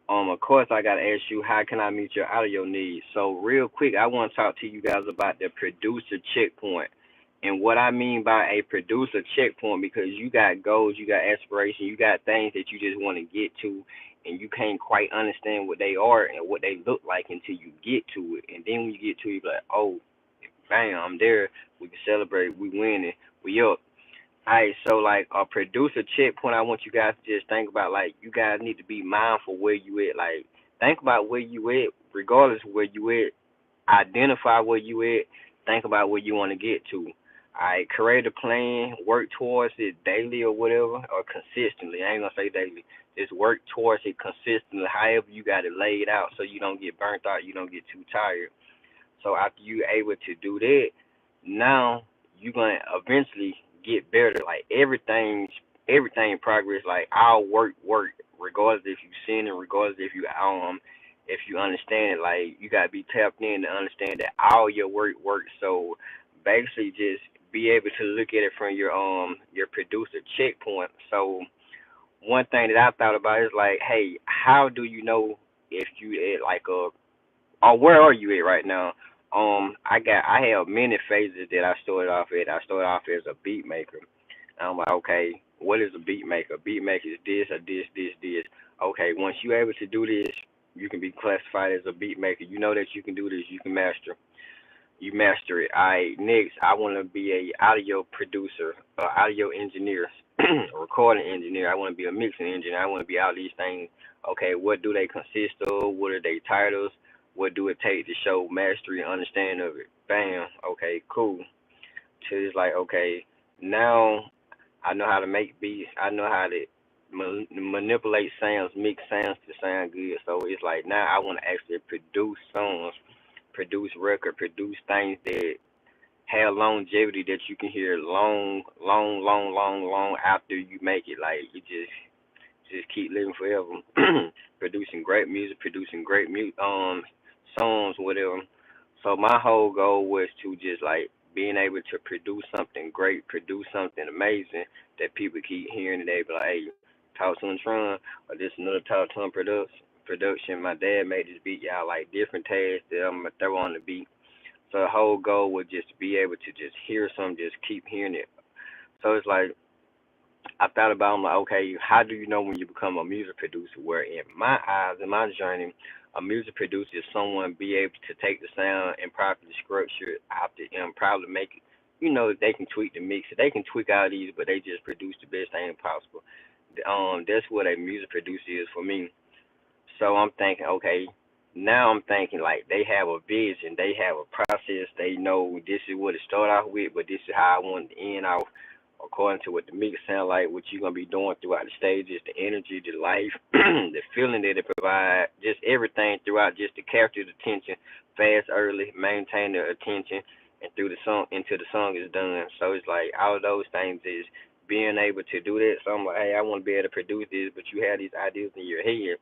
Of course, I gotta ask you, how can I meet your audio needs? So, real quick, I want to talk to you guys about the producer checkpoint, and what I mean by a producer checkpoint, because you got goals, you got aspirations, you got things that you just want to get to, and you can't quite understand what they are and what they look like until you get to it, and then when you get to it, you're like, oh, bam, I'm there. We can celebrate. We winning. We up. Alright, so like a producer checkpoint, I want you guys to just think about, like, you guys need to be mindful where you at. Like, think about where you at, regardless of where you at. Identify where you at. Think about where you want to get to. Alright, create a plan, work towards it daily or whatever, or consistently. I ain't gonna say daily. Just work towards it consistently. However you got it laid out, so you don't get burnt out, you don't get too tired. So after you able to do that, now you're gonna eventually get better. Like everything progress. Like I'll work regardless if you sin and regardless if you understand it. Like you gotta be tapped in to understand that all your work works. So basically just be able to look at it from your producer checkpoint. So one thing that I thought about is like, hey, how do you know if you at like a, or where are you at right now? I have many phases that I started off at. I started off as a beat maker. I'm like, okay, what is a beat maker? Beat maker is this or this. Okay, once you're able to do this, you can be classified as a beat maker. You know that you can do this. You can master. You master it. All right, next, I want to be a audio producer, audio engineer, a recording engineer. I want to be a mixing engineer. I want to be all these things. Okay, what do they consist of? What are they titles? What do it take to show mastery and understanding of it? Bam. Okay, cool. So it's like, okay, now I know how to make beats. I know how to manipulate sounds, mix sounds to sound good. So it's like now I want to actually produce songs, produce record, produce things that have longevity that you can hear long after you make it. Like you just keep living forever, producing great music, producing great songs, whatever. So my whole goal was to just like being able to produce something great, produce something amazing that people keep hearing and they be like, hey, Talk to Tron, or this another Talk to production. My dad made this beat, y'all, like different tasks that I'm gonna throw on the beat. So the whole goal was just to be able to just hear something, just keep hearing it. So it's like I thought about, I'm like, okay, how do you know when you become a music producer? Where in my eyes, in my journey, a music producer is someone be able to take the sound and properly structure it after and probably make it. They can tweak the mix. They can tweak all these, but they just produce the best thing possible. That's what a music producer is for me. So I'm thinking, okay, now I'm thinking like they have a vision, they have a process, they know this is what it started off with, but this is how I want it to end off according to what the mix sound like, what you're gonna be doing throughout the stages, the energy, the life, the feeling that it provide, just everything throughout, just to capture the attention, fast, early, maintain the attention, and through the song until the song is done. So it's like all of those things is being able to do that. So I'm like, hey, I want to be able to produce this, but you have these ideas in your head.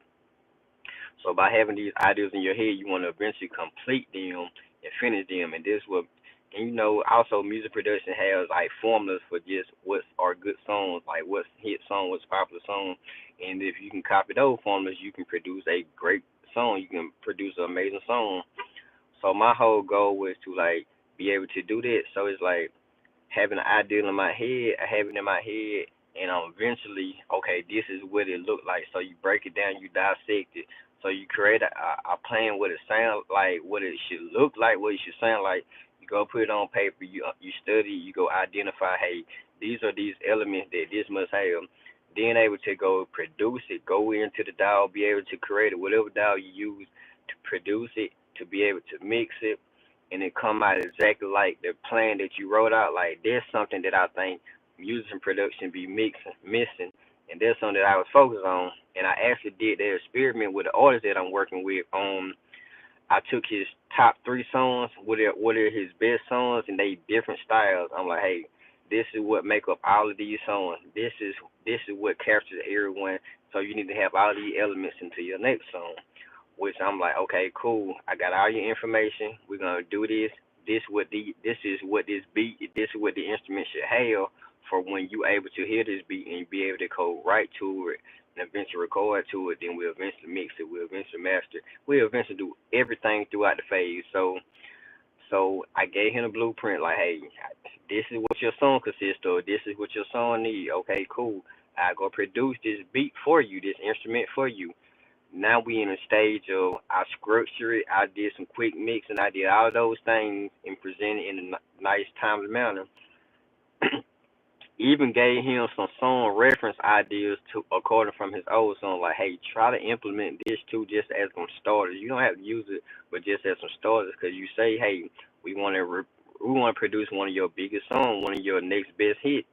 So by having these ideas in your head, you want to eventually complete them and finish them. And this will, and also music production has like formulas for just what are good songs, like what's hit song, what's popular song. And if you can copy those formulas, you can produce a great song. You can produce an amazing song. So my whole goal was to like be able to do that. So it's like having an idea in my head, I have it in my head, and eventually, okay, this is what it looked like. So you break it down, you dissect it. So you create a plan what it sound like, what it should look like, what it should sound like. You go put it on paper, you study, you go identify, hey, these are these elements that this must have. Then able to go produce it, go into the dial, be able to create it, whatever dial you use to produce it, to be able to mix it, and it come out exactly like the plan that you wrote out. Like there's something that I think music and production be missing, and there's something that I was focused on. And I actually did that experiment with the artist that I'm working with. I took his top three songs, what are his best songs, and they different styles. I'm like, hey, this is what make up all of these songs. This is what captures everyone. So you need to have all these elements into your next song, which I'm like, okay, cool. I got all your information. We're gonna do this. This is what this beat. This is what the instrument should have for when you able to hear this beat and be able to go right to it. and eventually record to it. Then we'll eventually mix it. We'll eventually master. We'll eventually do everything throughout the phase. So I gave him a blueprint. Like, hey, this is what your song consists of. This is what your song need. Okay, cool. I go produce this beat for you, this instrument for you. Now we in a stage of I structure it. I did some quick mix and I did all those things and presented in a nice timely manner. Even gave him some song reference ideas to according from his old song. Like, hey, try to implement this too, just as some starters. You don't have to use it, but just as some starters, because you say, hey, we want to we want to produce one of your biggest songs, one of your next best hits.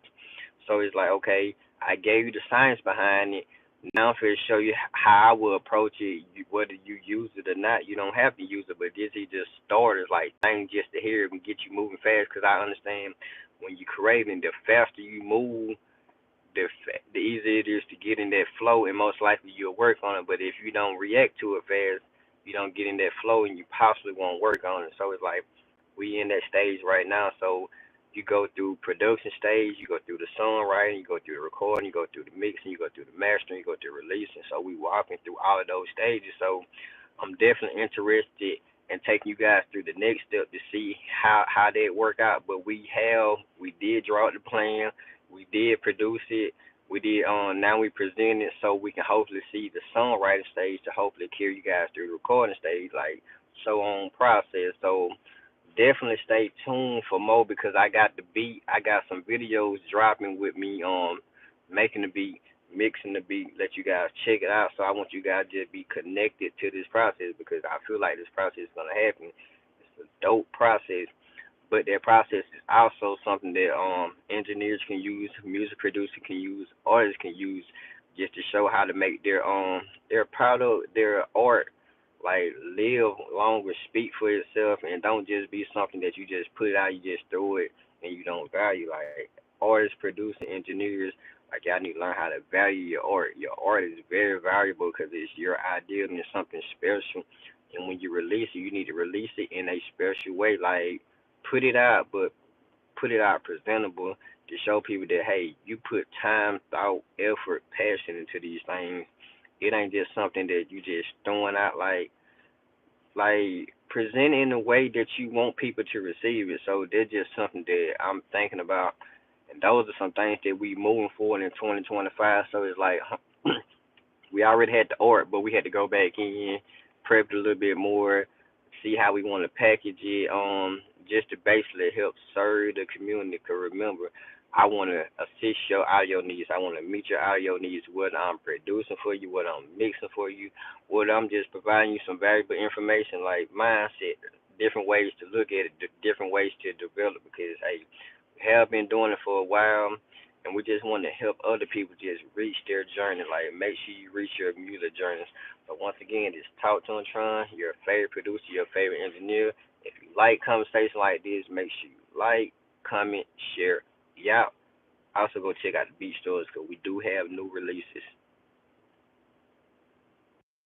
So it's like, okay, I gave you the science behind it. Now for to show you how I will approach it, whether you use it or not, you don't have to use it. But this is just starters, like things just to hear it and get you moving fast. Because I understand when you're creating, the faster you move, the easier it is to get in that flow, and most likely you'll work on it. But if you don't react to it fast, you don't get in that flow, and you possibly won't work on it. So it's like we in that stage right now. So you go through production stage, you go through the songwriting, you go through the recording, you go through the mixing, you go through the mastering, you go through releasing. So we walking through all of those stages. So I'm definitely interested in taking you guys through the next step to see how that work out. But we did draw up the plan, we did produce it, we did now we present it so we can hopefully see the songwriting stage to hopefully carry you guys through the recording stage, like so on process. So definitely stay tuned for more because I got the beat. I got some videos dropping with me making the beat, mixing the beat, let you guys check it out. So I want you guys to just be connected to this process because I feel like this process is gonna happen. It's a dope process. But that process is also something that engineers can use, music producers can use, artists can use just to show how to make their product, their art like live longer, speak for itself, and don't just be something that you just put out, you just throw it, and you don't value. Like artists, producers, engineers, like y'all need to learn how to value your art. Your art is very valuable because it's your idea and it's something special. And when you release it, you need to release it in a special way. Like put it out, but put it out presentable to show people that hey, you put time, thought, effort, passion into these things. It ain't just something that you just throwing out like present in a way that you want people to receive it. So that's just something that I'm thinking about, and those are some things that we moving forward in 2025. So it's like we already had the art, but we had to go back in, prep it a little bit more, see how we want to package it, just to basically help serve the community. Cause remember, I want to assist your audio needs. I want to meet your audio needs, whether I'm producing for you, whether I'm mixing for you, whether I'm just providing you some valuable information like mindset, different ways to look at it, different ways to develop. Because hey, we have been doing it for a while and we just want to help other people just reach their journey. Like, make sure you reach your music journeys. But once again, it's Talk to Tron, your favorite producer, your favorite engineer. If you like conversation like this, make sure you like, comment, share. Yeah. Also, go check out the beat stores because we do have new releases.